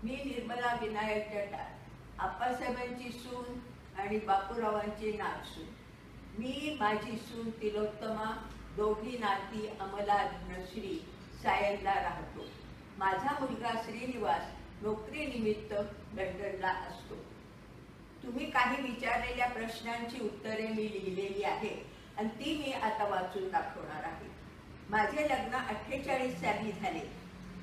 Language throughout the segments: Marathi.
मी निर्मला विनायक जटार, आप्पासाहेबांची सून आणि बापूरावांची नातसून. मी, माझी सून तिलोत्तमा, दोघी नाती अमला, धनश्री सायनला राहतो. माझा मुलगा श्रीनिवास नोकरीनिमित्त लंडनला असतो. तुम्ही काही विचारलेल्या प्रश्नांची उत्तरे मी लिहिलेली आहे आणि ती मी आता वाचून दाखवणार आहे. माझे लग्न 48 साली झाले.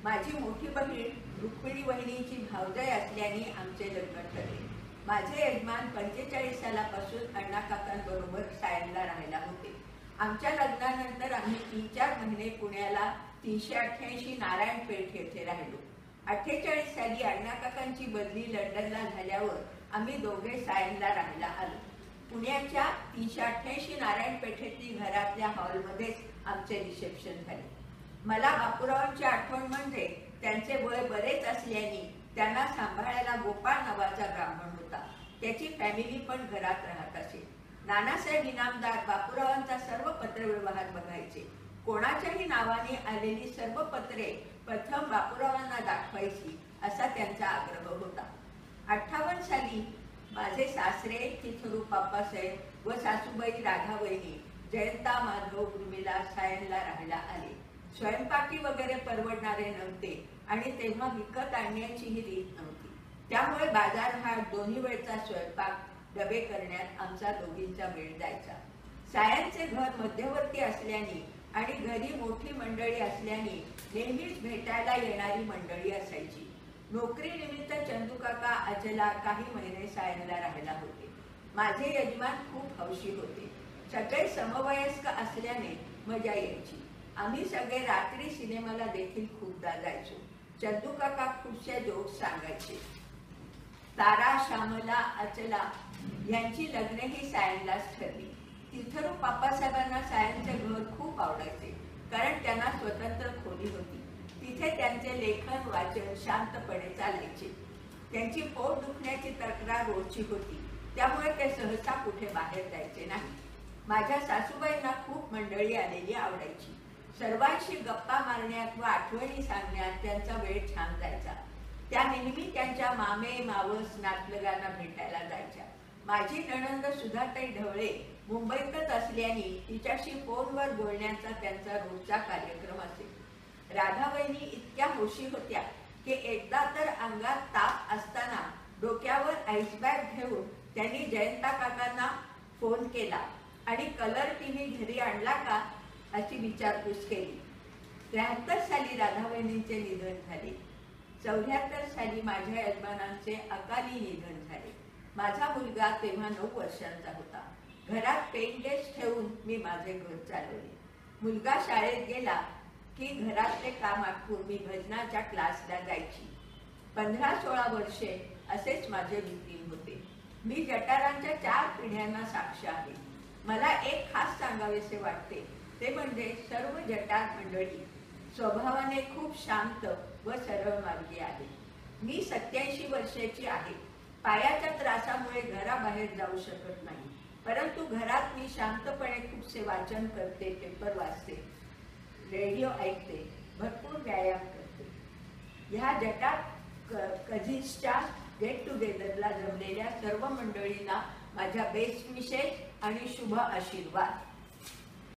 माझी मोठी बहीण रुक्मिणी वहिनीची भावजाई असल्याने आमचे लग्न ठरले. माझे यजमान 45 सालापासून अण्णा काकांबरोबर सायनला राहायला होते. आमच्या लग्नानंतर आम्ही 3-4 महिने पुण्याला 388 नारायणपेठ येथे राहिलो. 48 साली अण्णा काकांची बदली लंडनला झाल्यावर आम्ही दोघे सायनला राहायला आलो. पुण्याच्या 388 नारायणपेठेतील घरातल्या हॉलमध्येच आमचे रिसेप्शन झाले. मला बापूरावांची आठवण म्हणजे त्यांचे वय बरेच असल्याने त्यांना सांभाळायला गोपाळ नावाचा ब्राह्मण होता. त्याची फॅमिली पण घरात राहत असे. नानासाहेब इनामदार बापूरावांचा सर्व पत्रव्यवहार बघायचे. कोणाच्याही नावाने आलेली सर्व पत्रे प्रथम बापूरावांना दाखवायची असा त्यांचा आग्रह होता. 58 साली माझे सासरे चिथरू आप्पासाहेब व सासूबाई राधावहिनी जयंता, माधव, उर्मिला सायनला राहायला आले. स्वयंपाकी वगैरे परवडणारे नव्हते आणि तेव्हा विकत आणण्याचीही रीत नव्हती. त्यामुळे बाजारहाट, दोन्ही वेळचा स्वयंपाक डबे करण्यात आमचा दोघींचा वेळ जायचा. सायनचे घर मध्यवर्ती असल्याने आणि घरी मोठी मंडळी असल्याने नेहमीच भेटायला येणारी मंडळी असायची. नोकरीनिमित्त चंदूकाका, अचला काही महिने सायनला राहायला होते. माझे यजमान खूप हौशी होते. सगळे समवयस्क असल्याने मजा यायची. आम्ही सगळे रात्री सिनेमाला देखील खूपदा जायचो. चंदूकाका खूपशा जोक्स सांगायचे. तारा, श्यामला, अचला यांची लग्नही सायनलाच ठरली. तिथरू आप्पासाहेबांना सायनचे घर खूप आवडायचे, कारण त्यांना स्वतंत्र खोली होती. तिथे त्यांचे लेखन वाचन शांतपणे चालायचे. त्यांची पोट दुखण्याची तक्रार रोजची होती, त्यामुळे ते सहसा कुठे बाहेर जायचे नाही. माझ्या सासूबाईंना खूप मंडळी आलेली आवडायची. सर्वांशी गप्पा मारण्यात व आठवणी सांगण्यात त्यांचा वेळ छान जायचा. त्या नेहमी त्यांच्या मामे, मावस, नातलगांना भेटायला जायच्या. माझी नणंद सुधाताई ढवळे मुंबईतच असल्याने तिच्याशी फोनवर बोलण्याचा त्यांचा रोजचा कार्यक्रम असे. राधावहिनी इतक्या हौशी होत्या की एकदा तर अंगात ताप असताना डोक्यावर आईसबॅग घेऊन त्यांनी जयंता काकांना फोन केला आणि कलर टीव्ही घरी आणला का अशी विचारपूस केली. 73 साली राधावहिनींचे निधन झाले. 74 साली माझ्या यजमानांचे अकाली निधन झाले. माझा मुलगा तेव्हा 9 वर्षांचा होता. घरात पेन गेस्ट ठेवून मी माझे घर चालवले. मुलगा शाळेत गेला की घरातले काम आटपून मी भजनाच्या क्लासला जायची. 15-16 वर्षे असेच माझे रुटीन होते. मी जटारांच्या 4 पिढ्यांना साक्ष आहे. मला एक खास सांगावेसे वाटते, ते म्हणजे सर्व जटार मंडळी स्वभावाने खूप शांत व सरळ मार्गी आहे. मी 87 वर्षाची आहे. पायाच्या त्रासामुळे घराबाहेर जाऊ शकत नाही, परंतु घरात मी शांतपणे खूपसे वाचन करते, पेपर वाचते, रेडिओ ऐकते, भरपूर व्यायाम करते. ह्या जटार कझिन्सच्या गेट टुगेदरला जमलेल्या सर्व मंडळींना माझ्या बेस्ट विशेष आणि शुभ आशीर्वाद.